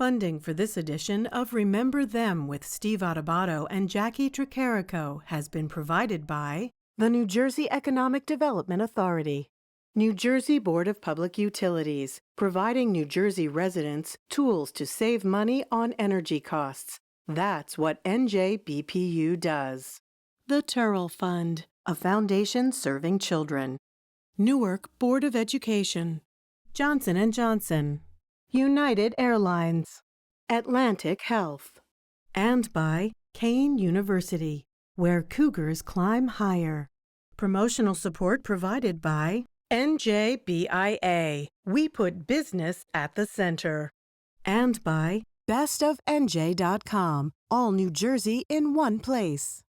Funding for this edition of Remember Them with Steve Adubato and Jacqui Tricarico has been provided by the New Jersey Economic Development Authority, New Jersey Board of Public Utilities, providing New Jersey residents tools to save money on energy costs. That's what NJBPU does. The Turrell Fund, a foundation serving children. Newark Board of Education, Johnson & Johnson, United Airlines, Atlantic Health, and by Kane University, where Cougars climb higher. Promotional support provided by NJBIA. We put business at the center. And by bestofnj.com. All New Jersey in one place.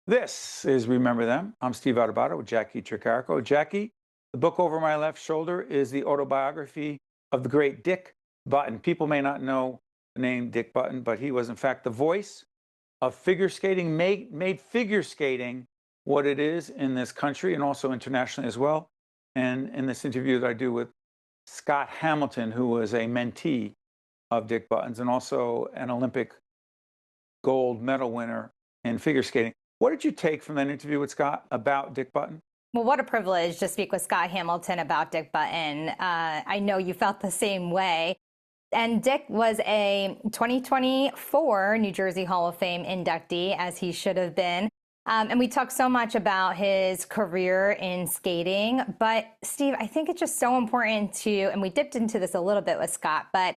This is Remember Them. I'm Steve Adubato with Jacqui Tricarico. Jacqui, the book over my left shoulder is the autobiography of the great Dick Button. People may not know the name Dick Button, but he was in fact the voice of figure skating, made figure skating what it is in this country and also internationally as well. And in this interview that I do with Scott Hamilton, who was a mentee of Dick Button's and also an Olympic gold medal winner in figure skating. What did you take from that interview with Scott about Dick Button? Well, what a privilege to speak with Scott Hamilton about Dick Button. I know you felt the same way. And Dick was a 2024 New Jersey Hall of Fame inductee, as he should have been. And we talked so much about his career in skating. But Steve, I think it's just so important to, and we dipped into this a little bit with Scott, but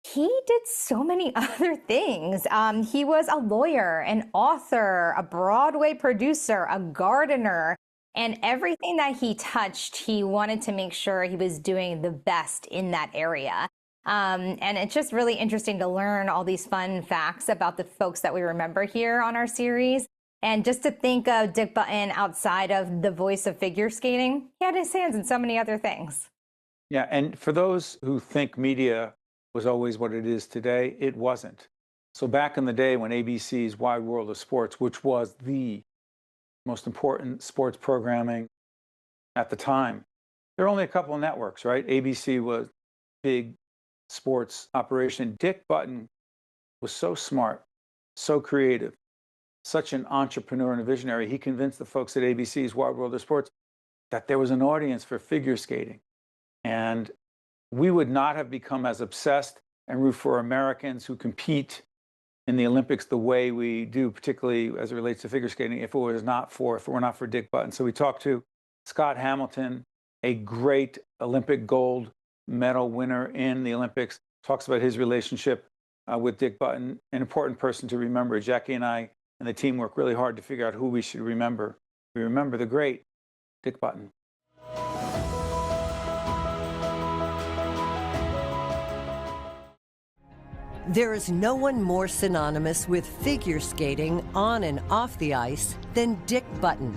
he did so many other things. He was a lawyer, an author, a Broadway producer, a gardener, and everything that he touched, he wanted to make sure he was doing the best in that area. And it's just really interesting to learn all these fun facts about the folks that we remember here on our series. And just to think of Dick Button outside of the voice of figure skating, he had his hands in so many other things. Yeah, and for those who think media was always what it is today, it wasn't. So back in the day when ABC's Wide World of Sports, which was the most important sports programming at the time, there were only a couple of networks, right? ABC was big sports operation. Dick Button was so smart, so creative, such an entrepreneur and a visionary. He convinced the folks at ABC's Wide World of Sports that there was an audience for figure skating. And we would not have become as obsessed and root for Americans who compete in the Olympics the way we do, particularly as it relates to figure skating, if it were not for Dick Button. So we talked to Scott Hamilton, a great Olympic gold medal winner in the Olympics, talks about his relationship with Dick Button, an important person to remember. Jacqui and I and the team work really hard to figure out who we should remember. We remember the great Dick Button. There is no one more synonymous with figure skating on and off the ice than Dick Button.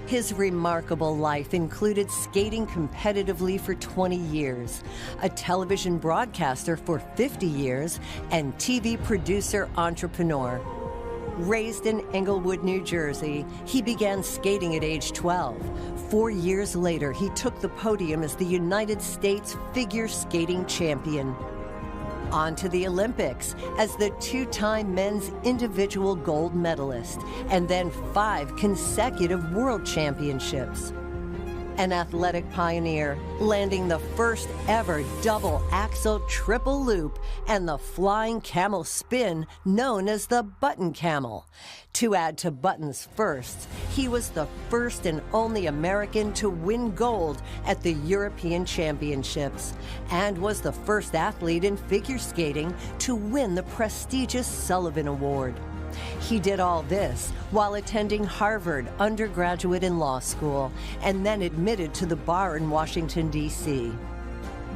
His remarkable life included skating competitively for 20 years, a television broadcaster for 50 years, and TV producer entrepreneur. Raised in Englewood, New Jersey, he began skating at age 12. 4 years later, he took the podium as the United States figure skating champion. On to the Olympics as the two-time men's individual gold medalist, and then 5 consecutive world championships. An athletic pioneer, landing the first ever double axel triple loop and the flying camel spin known as the Button Camel. To add to Button's firsts, he was the first and only American to win gold at the European Championships and was the first athlete in figure skating to win the prestigious Sullivan Award. He did all this while attending Harvard undergraduate and law school, and then admitted to the bar in Washington, D.C.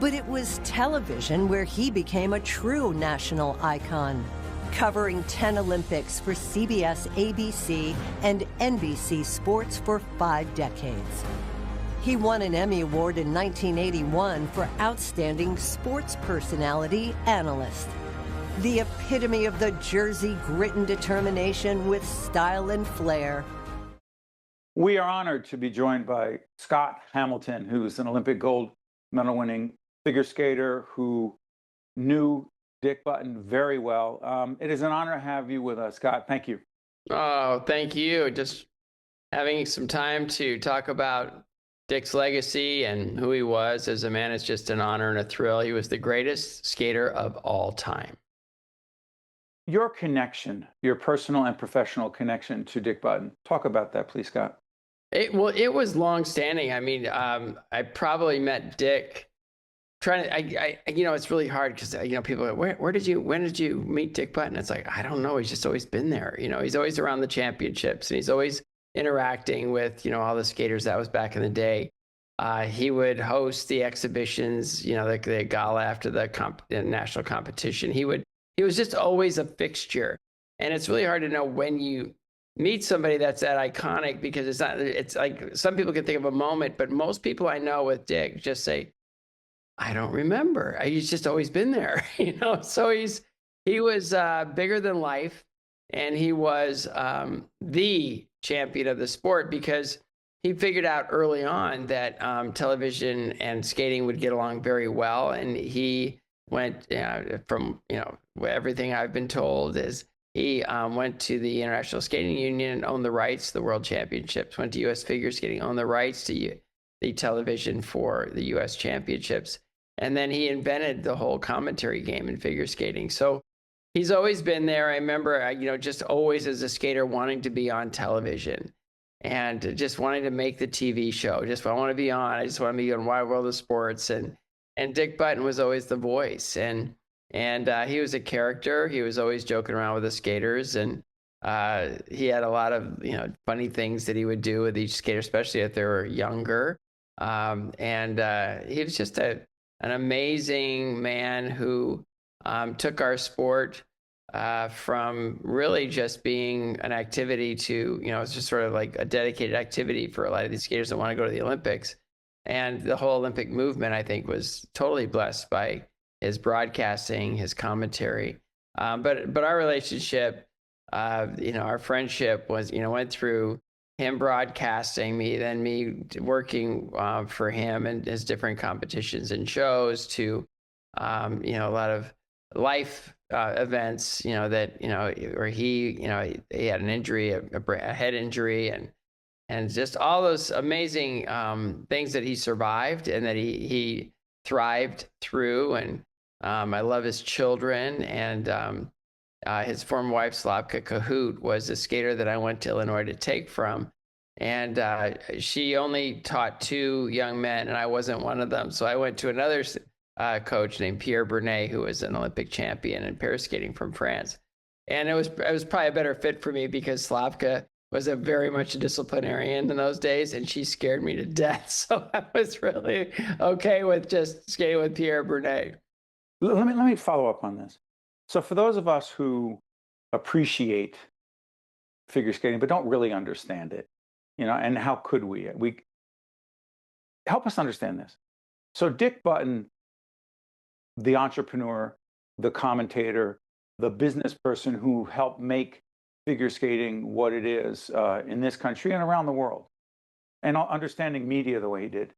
But it was television where he became a true national icon, covering 10 Olympics for CBS, ABC, and NBC Sports for 5 decades. He won an Emmy Award in 1981 for Outstanding Sports Personality Analyst. The epitome of the Jersey grit and determination with style and flair. We are honored to be joined by Scott Hamilton, who's an Olympic gold medal winning figure skater who knew Dick Button very well. It is an honor to have you with us, Scott. Thank you. Oh, thank you. Just having some time to talk about Dick's legacy and who he was as a man is just an honor and a thrill. He was the greatest skater of all time. Your connection, your personal and professional connection to Dick Button. Talk about that, please, Scott. It was long-standing. I mean, I probably met Dick it's really hard because, people go, when did you meet Dick Button? It's like, I don't know. He's just always been there. He's always around the championships and he's always interacting with, all the skaters. That was back in the day. He would host the exhibitions, the gala after the national competition. He was just always a fixture. And it's really hard to know when you meet somebody that's that iconic, because it's like some people can think of a moment, but most people I know with Dick just say, I don't remember. He's just always been there, So he was bigger than life, and he was the champion of the sport because he figured out early on that television and skating would get along very well, and he went from everything I've been told is he went to the International Skating Union and owned the rights to the World Championships. Went to U.S. Figure Skating, owned the rights to the television for the U.S. Championships. And then he invented the whole commentary game in figure skating. So he's always been there. I remember, just always as a skater wanting to be on television and just wanting to make the TV show. Just I want to be on. I just want to be on Wide World of Sports. And Dick Button was always the voice. And he was a character. He was always joking around with the skaters. And he had a lot of, funny things that he would do with each skater, especially if they were younger. He was just an amazing man who took our sport from really just being an activity to, it's just sort of like a dedicated activity for a lot of these skaters that want to go to the Olympics. And the whole Olympic movement, I think, was totally blessed by his broadcasting, his commentary. But our relationship, our friendship was, went through him broadcasting me, then me working for him and his different competitions and shows to, a lot of life events, where he had an injury, a head injury, and just all those amazing things that he survived and that he thrived through. And I love his children, and his former wife, Slavka Cahoot, was a skater that I went to Illinois to take from. And she only taught 2 young men, and I wasn't one of them. So I went to another coach named Pierre Brunet, who was an Olympic champion in pair skating from France. And it was probably a better fit for me because Slavka was very much a disciplinarian in those days, and she scared me to death. So I was really okay with just skating with Pierre Brunet. Let me follow up on this. So for those of us who appreciate figure skating but don't really understand it, and how could we help us understand this? So Dick Button, the entrepreneur, the commentator, the business person who helped make figure skating what it is in this country and around the world, and understanding media the way he did.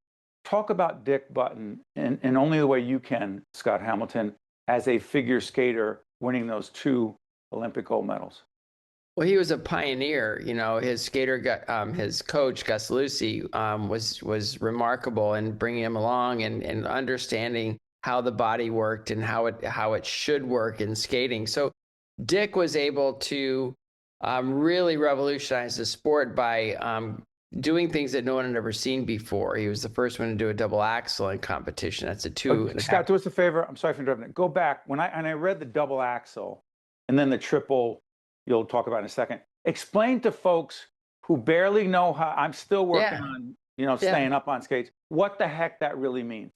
Talk about Dick Button in only the way you can, Scott Hamilton, as a figure skater winning those 2 Olympic gold medals. Well, he was a pioneer. His his coach Gus Lucy was remarkable in bringing him along and understanding how the body worked and how it should work in skating. So Dick was able to really revolutionize the sport by doing things that no one had ever seen before. He was the first one to do a double axel in competition. That's a 2.5. Scott, do us a favor. I'm sorry for interrupting. Go back. When I read the double axel and then the triple, you'll talk about in a second. Explain to folks who barely know how. I'm still working on, staying up on skates. What the heck that really means?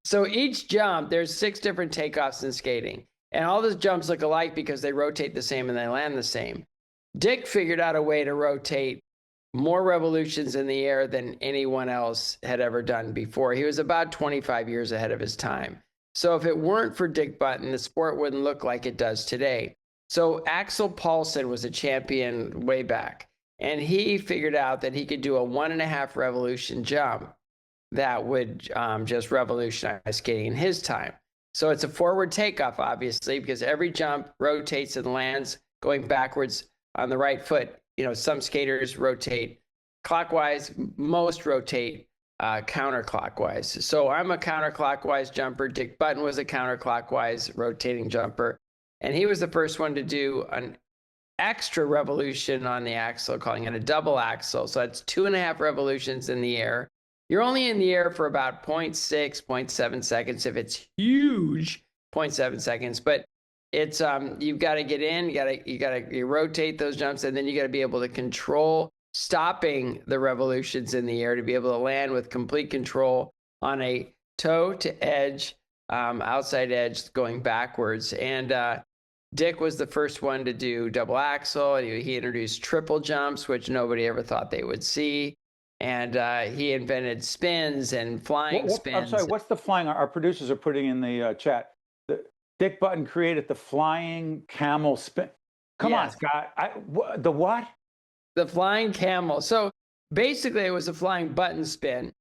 So each jump, there's 6 different takeoffs in skating. And all those jumps look alike because they rotate the same and they land the same. Dick figured out a way to rotate more revolutions in the air than anyone else had ever done before. He was about 25 years ahead of his time. So if it weren't for Dick Button, the sport wouldn't look like it does today. So Axel Paulsen was a champion way back, and he figured out that he could do a 1.5 revolution jump that would just revolutionize skating in his time. So it's a forward takeoff, obviously, because every jump rotates and lands going backwards on the right foot. You know, some skaters rotate clockwise, most rotate counterclockwise. So I'm a counterclockwise jumper. Dick Button was a counterclockwise rotating jumper. And he was the first one to do an extra revolution on the axle, calling it a double axle. So that's 2.5 revolutions in the air. You're only in the air for about 0.6, 0.7 seconds. If it's huge, 0.7 seconds. But it's you've got to get in, you rotate those jumps, and then you got to be able to control stopping the revolutions in the air to be able to land with complete control on a toe to edge, outside edge going backwards. And Dick was the first one to do double axle. He introduced triple jumps, which nobody ever thought they would see. And he invented spins and flying spins. I'm sorry, what's the flying? Our producers are putting in the chat. Dick Button created the flying camel spin. Come on, Scott. The what? The flying camel. So basically, it was a flying button spin.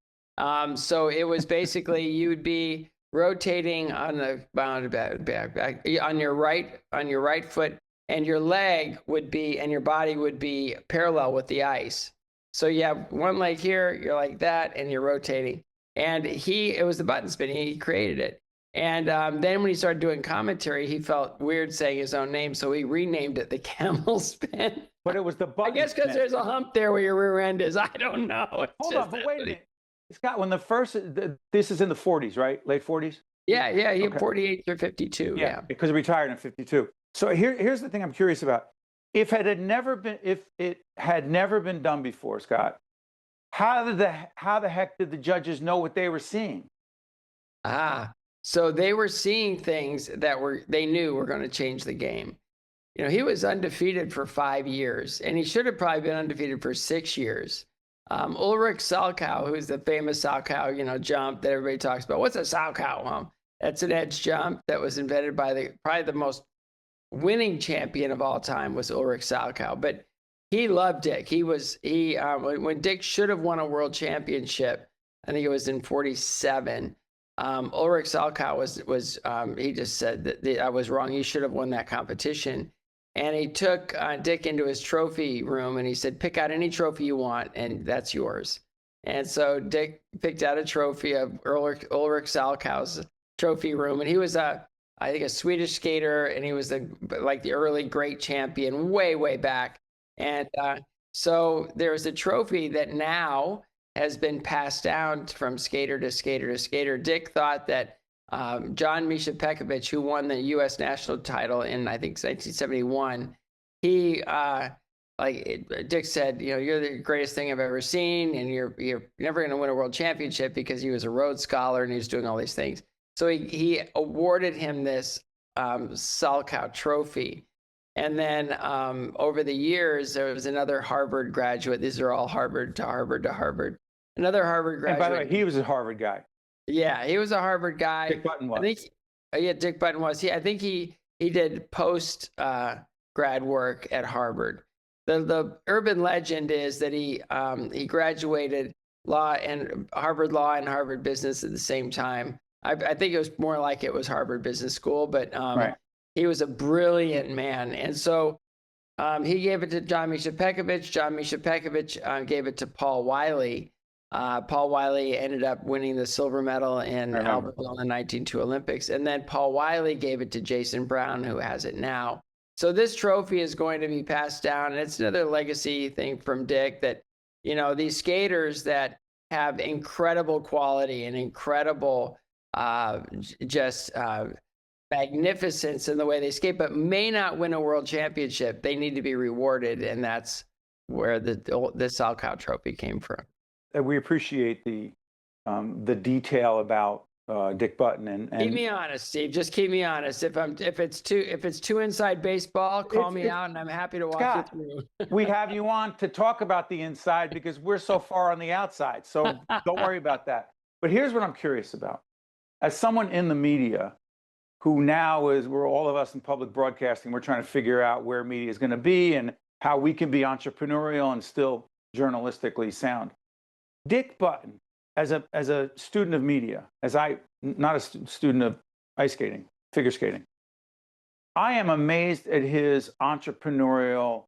So it was basically you would be rotating on the on your right foot, and your leg would be, and your body would be parallel with the ice. So you have one leg here, you're like that, and you're rotating. And it was the button spin. He created it. And then when he started doing commentary, he felt weird saying his own name, so he renamed it the camel spin. But it was the button. I guess because there's a hump there where your rear end is. I don't know. Hold on, but wait a minute. Scott, when the first, this is in the 40s, right? Late 40s? Yeah, he had 48 through 52. Yeah, because he retired in 52. So here's the thing I'm curious about. If it had never been done before, Scott, how the heck did the judges know what they were seeing? So they were seeing things that they knew were going to change the game. You know, he was undefeated for 5 years, and he should have probably been undefeated for 6 years. Ulrich Salchow, who's the famous Salchow, jump that everybody talks about. What's a Salchow? That's an edge jump that was invented by probably the most winning champion of all time was Ulrich Salchow. But he loved Dick. When Dick should have won a world championship, I think it was in 47. Ulrich Salchow was he just said that I was wrong. He should have won that competition. And he took Dick into his trophy room and he said, pick out any trophy you want and that's yours. And so Dick picked out a trophy of Ulrich Salchow's trophy room. And he was I think a Swedish skater, and he was the early great champion way, way back. And so there's a trophy that now has been passed down from skater to skater to skater. Dick thought that John Misha Pekovic, who won the U.S. national title in, I think, 1971, Dick said, you're the greatest thing I've ever seen, and you're never going to win a world championship, because he was a Rhodes Scholar and he was doing all these things. So he awarded him this Salchow trophy. And then over the years, there was another Harvard graduate. These are all Harvard to Harvard to Harvard. Another Harvard graduate. And by the way, he was a Harvard guy. Yeah, he was a Harvard guy. Dick Button was. Dick Button was. I think he did post grad work at Harvard. The urban legend is that he graduated Harvard Law and Harvard Business at the same time. I think it was more like it was Harvard Business School, but right. He was a brilliant man. And so he gave it to John Misha Pekovic. John Misha Pekovic gave it to Paul Wiley. Paul Wiley ended up winning the silver medal in Albertville in the 1902 Olympics. And then Paul Wiley gave it to Jason Brown, who has it now. So this trophy is going to be passed down. And it's another legacy thing from Dick that, these skaters that have incredible quality and incredible magnificence in the way they skate, but may not win a world championship. They need to be rewarded, and that's where the Salchow trophy came from. We appreciate the detail about Dick Button. And keep me honest, Steve. Just keep me honest. If it's too inside baseball, call me out, and I'm happy to walk Scott, you through. we have you on to talk about the inside because we're so far on the outside. So don't worry about that. But here's what I'm curious about. As someone in the media who now we're all of us in public broadcasting, we're trying to figure out where media is going to be and how we can be entrepreneurial and still journalistically sound. Dick Button, as a student of media, not a student of ice skating, figure skating, I am amazed at his entrepreneurial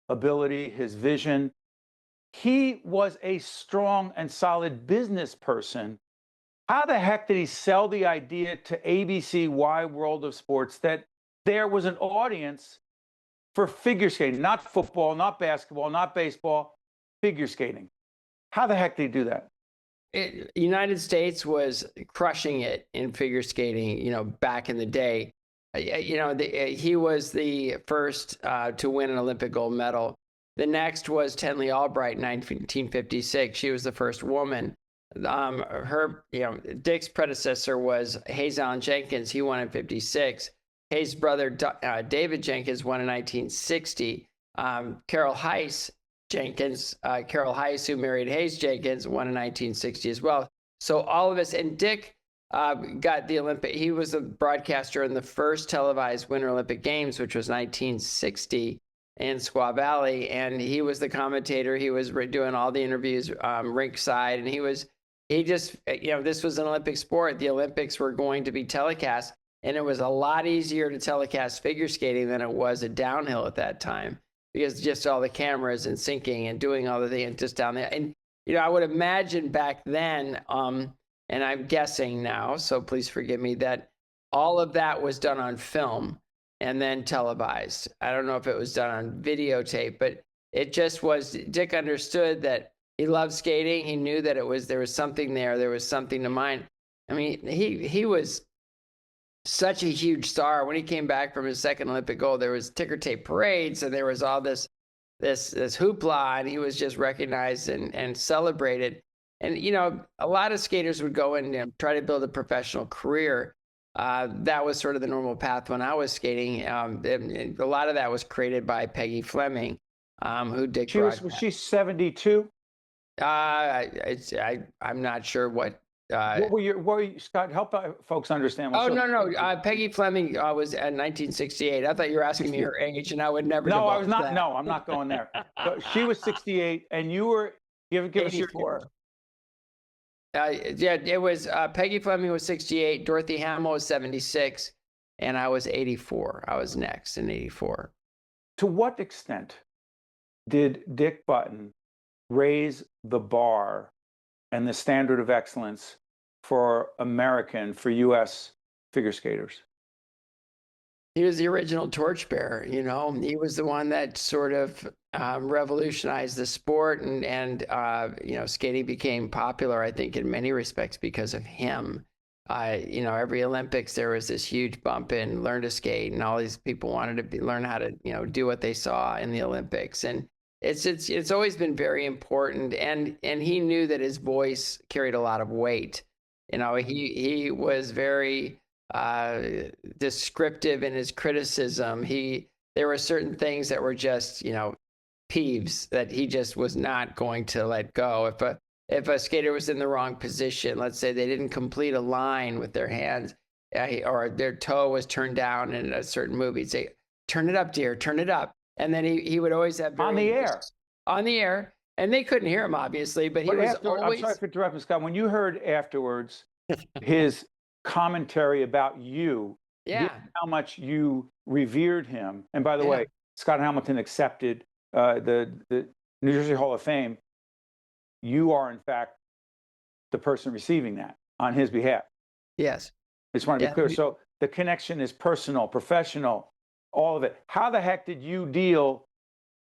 ability, his vision. He was a strong and solid business person. How the heck did he sell the idea to ABC Wide World of Sports that there was an audience for figure skating, not football, not basketball, not baseball, figure skating? How the heck did he do that? United States was crushing it in figure skating, back in the day. He was the first to win an Olympic gold medal. The next was Tenley Albright in 1956. She was the first woman. Dick's predecessor was Hayes Allen Jenkins. He won in 56. Hayes' brother, David Jenkins, won in 1960. Carol Heiss, who married Hayes Jenkins, won in 1960 as well. So all of us, and Dick got the Olympic, he was a broadcaster in the first televised Winter Olympic Games, which was 1960 in Squaw Valley. And he was the commentator. He was doing all the interviews rink side. And this was an Olympic sport. The Olympics were going to be telecast. And it was a lot easier to telecast figure skating than it was a downhill at that time, because just all the cameras and syncing and doing all the things just down there. And, I would imagine back then, and I'm guessing now, so please forgive me, that all of that was done on film and then televised. I don't know if it was done on videotape, but it just was. Dick understood that he loved skating. He knew that there was something there. There was something to mine. I mean, he was such a huge star. When he came back from his second Olympic gold, there was ticker tape parades, and there was all this hoopla, and he was just recognized and celebrated. And a lot of skaters would go and try to build a professional career. That was sort of the normal path when I was skating. A lot of that was created by Peggy Fleming, who Dick brought. Was she 72? I'm not sure what. What were you, Scott? Help folks understand. No. Peggy Fleming was at 1968. I thought you were asking me her age, and I would never. No, I was not. That. No, I'm not going there. So she was 68, and you were. Give us your. It was Peggy Fleming was 68, Dorothy Hamill was 76, and I was 84. I was next in 84. To what extent did Dick Button raise the bar and the standard of excellence for U.S. figure skaters? He was the original torchbearer. He was the one that sort of revolutionized the sport, and skating became popular, I think, in many respects because of him. Every Olympics there was this huge bump in learn to skate, and all these people wanted to learn how to do what they saw in the Olympics, and it's always been very important. And he knew that his voice carried a lot of weight. He was very descriptive in his criticism. There were certain things that were just peeves that he just was not going to let go. If a skater was in the wrong position, let's say they didn't complete a line with their hands, or their toe was turned down in a certain move, he'd say, "Turn it up, dear, turn it up." And then he would always have on the air, and they couldn't hear him obviously, but always. I'm sorry for interrupting, Scott. When you heard afterwards his commentary about you, how much you revered him, and by the way, Scott Hamilton accepted the New Jersey Hall of Fame. You are, in fact, the person receiving that on his behalf. Yes. I just want to be clear. So the connection is personal, professional, all of it. How the heck did you deal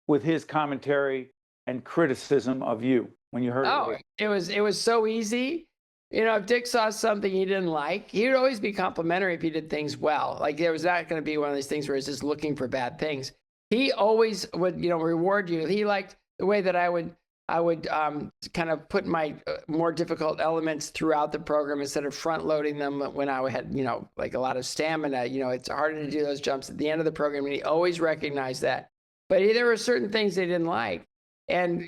with his commentary and criticism of you when you heard it? It was so easy. If Dick saw something he didn't like, he would always be complimentary if you did things well. Like, there was not going to be one of these things where he's just looking for bad things. He always would, reward you. He liked the way that I would I would kind of put my more difficult elements throughout the program instead of front loading them when I had, like a lot of stamina. It's harder to do those jumps at the end of the program. And he always recognized that. But there were certain things they didn't like. And,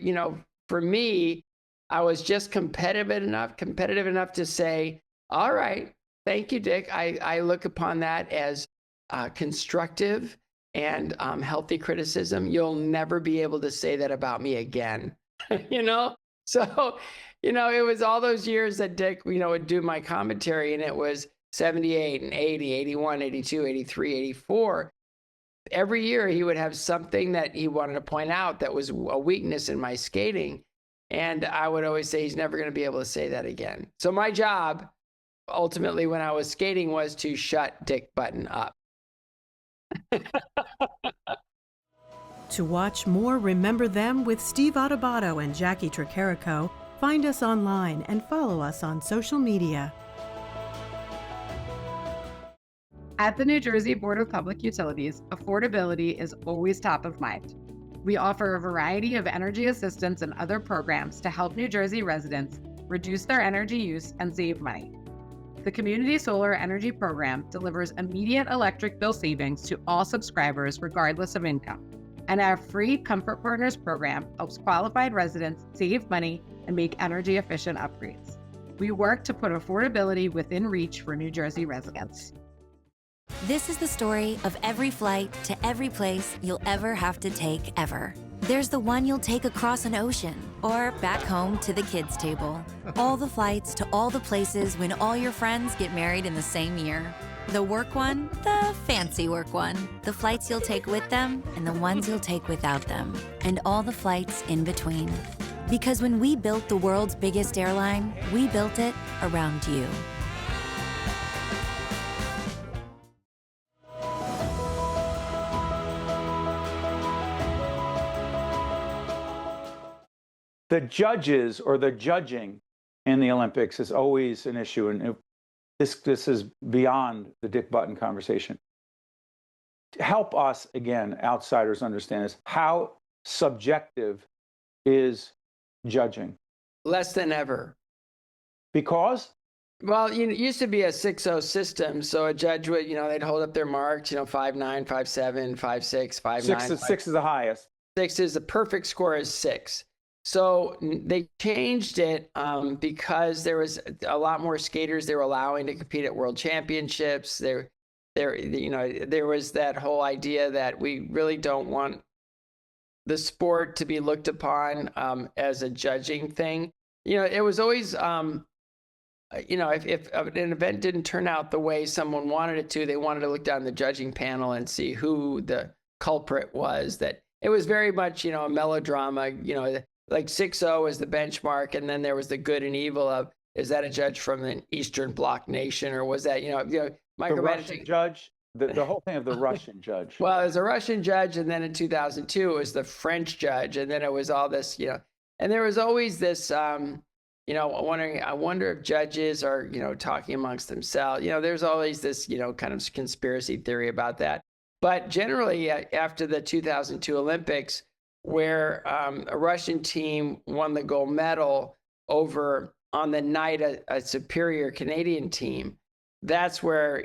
for me, I was just competitive enough to say, all right, thank you, Dick. I look upon that as constructive and healthy criticism. You'll never be able to say that about me again. So, it was all those years that Dick, would do my commentary, and it was 78 and 80, 81, 82, 83, 84. Every year he would have something that he wanted to point out that was a weakness in my skating. And I would always say, he's never going to be able to say that again. So my job, ultimately, when I was skating, was to shut Dick Button up. To watch more Remember Them with Steve Adubato and Jacqui Tricarico, find us online and follow us on social media. At the New Jersey Board of Public Utilities, affordability is always top of mind. We offer a variety of energy assistance and other programs to help New Jersey residents reduce their energy use and save money. The Community Solar Energy Program delivers immediate electric bill savings to all subscribers regardless of income. And our free Comfort Partners program helps qualified residents save money and make energy efficient upgrades. We work to put affordability within reach for New Jersey residents. This is the story of every flight to every place you'll ever have to take ever. There's the one you'll take across an ocean or back home to the kids' table. All the flights to all the places when all your friends get married in the same year. The work one, the fancy work one, the flights you'll take with them and the ones you'll take without them, and all the flights in between. Because when we built the world's biggest airline, we built it around you. The judges or the judging in the Olympics is always an issue, and this is beyond the Dick Button conversation. Help us, again, outsiders, understand this. How subjective is judging? Less than ever. Because? Well, it used to be a 6-0 system, so a judge would, they'd hold up their marks, 5'9", 5'7", 5'6", 5'9". Six is the highest. 6 is the perfect score is 6. So they changed it because there was a lot more skaters they were allowing to compete at world championships. There was that whole idea that we really don't want the sport to be looked upon as a judging thing. It was always, if an event didn't turn out the way someone wanted it to, they wanted to look down the judging panel and see who the culprit was. That it was very much, a melodrama, like 6-0 is the benchmark, and then there was the good and evil of, is that a judge from an Eastern Bloc nation, or was that, the Russian judge, the whole thing of the Russian judge. Well, it was a Russian judge, and then in 2002 it was the French judge, and then it was all this, and there was always this, I wonder if judges are, talking amongst themselves. There's always this, kind of conspiracy theory about that. But generally, after the 2002 Olympics, where a Russian team won the gold medal over on the night a superior Canadian team, that's where,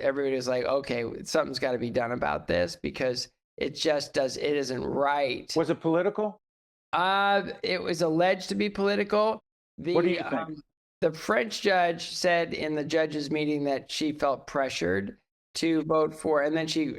everybody was like, okay, something's got to be done about this because it isn't right. Was it political? It was alleged to be political. What do you think? The French judge said in the judges' meeting that she felt pressured to vote for, and then she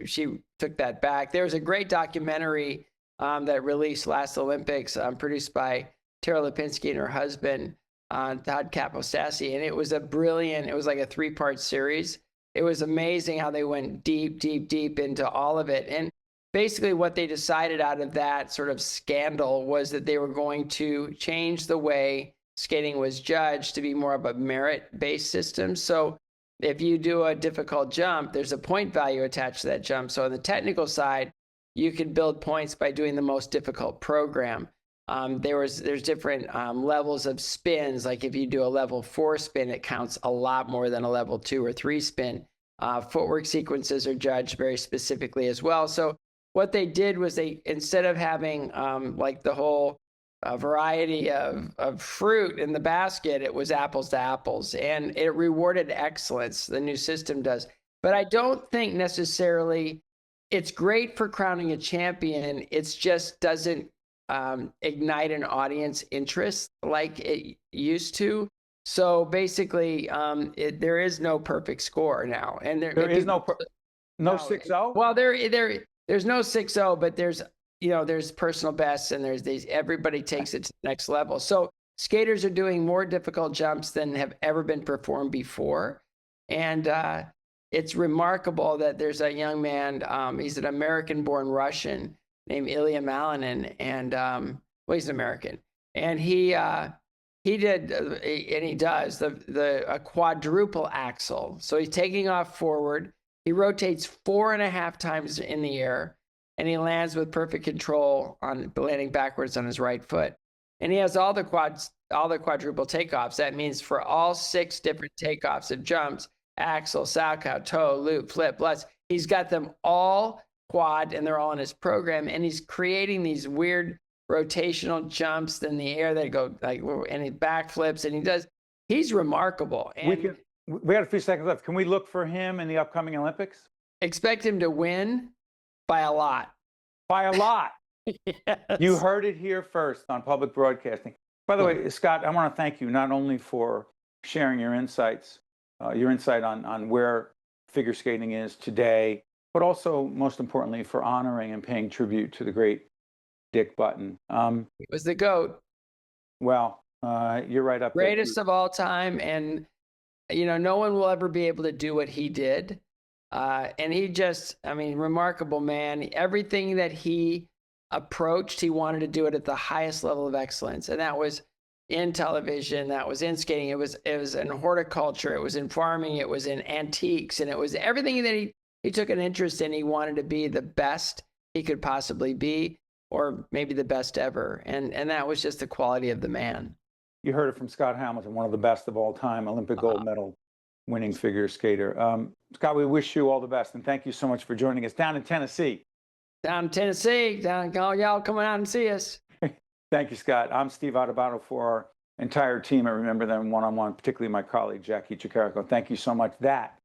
took that back. There was a great documentary that released last Olympics, produced by Tara Lipinski and her husband, Todd Capostassi. And it was it was like a 3-part series. It was amazing how they went deep, deep, deep into all of it. And basically what they decided out of that sort of scandal was that they were going to change the way skating was judged to be more of a merit-based system. So if you do a difficult jump, there's a point value attached to that jump. So on the technical side, you can build points by doing the most difficult program. There's different levels of spins. Like if you do a level 4 spin, it counts a lot more than a level 2 or 3 spin. Footwork sequences are judged very specifically as well. So what they did was instead of having like the whole a variety of fruit in the basket, it was apples to apples, and it rewarded excellence. The new system does. But I don't think necessarily it's great for crowning a champion. It just doesn't ignite an audience interest like it used to. So basically, there is no perfect score now, and there is no 6-0. Well, there's no 6-0, but there's personal bests, and there's these. Everybody takes it to the next level. So skaters are doing more difficult jumps than have ever been performed before, and it's remarkable that there's a young man. He's an American-born Russian named Ilya Malinin, and well, he's an American, and he did, and he does a quadruple axel. So he's taking off forward. He rotates 4.5 times in the air, and he lands with perfect control on landing backwards on his right foot. And he has all the quadruple takeoffs. That means for all 6 different takeoffs of jumps, axel, salchow, toe, loop, flip, lutz, he's got them all quad, and they're all in his program. And he's creating these weird rotational jumps in the air that go and he backflips, and he's remarkable. And we got a few seconds left. Can we look for him in the upcoming Olympics? Expect him to win by a lot. By a lot. Yes. You heard it here first on public broadcasting. By the way, Scott, I want to thank you not only for sharing your insight on where figure skating is today, but also, most importantly, for honoring and paying tribute to the great Dick Button. He was the GOAT. Well, you're right up there. Greatest of all time, and no one will ever be able to do what he did. And he remarkable man. Everything that he approached, he wanted to do it at the highest level of excellence, and that was in television, that was in skating, it was in horticulture, it was in farming, it was in antiques, and it was everything that he took an interest in. He wanted to be the best he could possibly be, or maybe the best ever. And that was just the quality of the man. You heard it from Scott Hamilton, one of the best of all time, Olympic gold medal winning figure skater. Scott, we wish you all the best, and thank you so much for joining us down in Tennessee. Down in Tennessee, y'all coming out and see us. Thank you, Scott. I'm Steve Adubato for our entire team at Remember Them One-on-One, particularly my colleague, Jacqui Tricarico. Thank you so much. That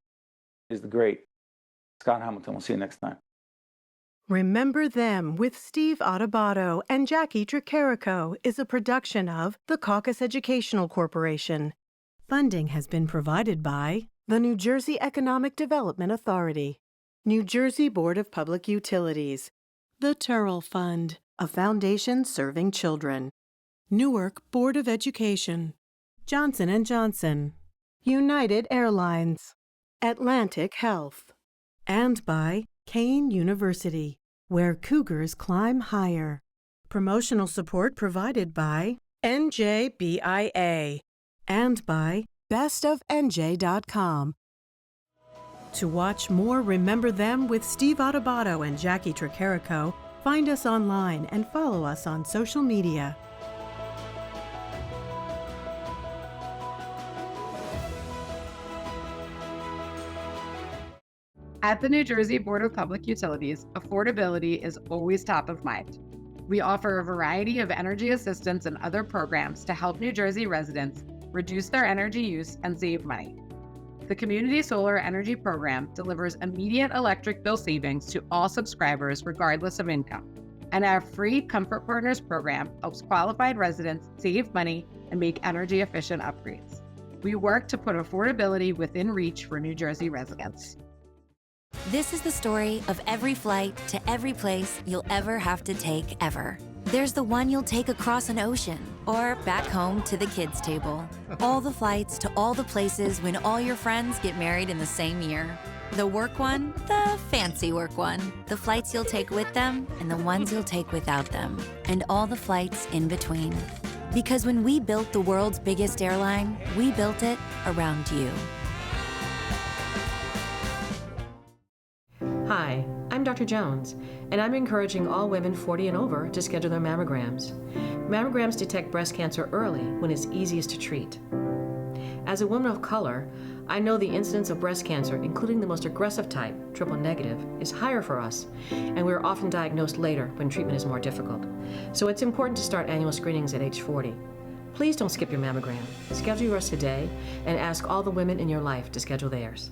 is the great Scott Hamilton. We'll see you next time. Remember Them with Steve Adubato and Jacqui Tricarico is a production of the Caucus Educational Corporation. Funding has been provided by the New Jersey Economic Development Authority, New Jersey Board of Public Utilities, the Turrell Fund, a foundation serving children, Newark Board of Education, Johnson & Johnson, United Airlines, Atlantic Health, and by Kane University, where Cougars climb higher. Promotional support provided by NJBIA and by bestofnj.com. To watch more Remember Them with Steve Adubato and Jacqui Tricarico, find us online and follow us on social media. At the New Jersey Board of Public Utilities, affordability is always top of mind. We offer a variety of energy assistance and other programs to help New Jersey residents reduce their energy use and save money. The Community Solar Energy Program delivers immediate electric bill savings to all subscribers regardless of income. And our free Comfort Partners program helps qualified residents save money and make energy efficient upgrades. We work to put affordability within reach for New Jersey residents. This is the story of every flight to every place you'll ever have to take ever. There's the one you'll take across an ocean or back home to the kids' table. All the flights to all the places when all your friends get married in the same year. The work one, the fancy work one. The flights you'll take with them and the ones you'll take without them. And all the flights in between. Because when we built the world's biggest airline, we built it around you. Hi, I'm Dr. Jones, and I'm encouraging all women 40 and over to schedule their mammograms. Mammograms detect breast cancer early when it's easiest to treat. As a woman of color, I know the incidence of breast cancer, including the most aggressive type, triple negative, is higher for us, and we are often diagnosed later when treatment is more difficult. So it's important to start annual screenings at age 40. Please don't skip your mammogram. Schedule yours today and ask all the women in your life to schedule theirs.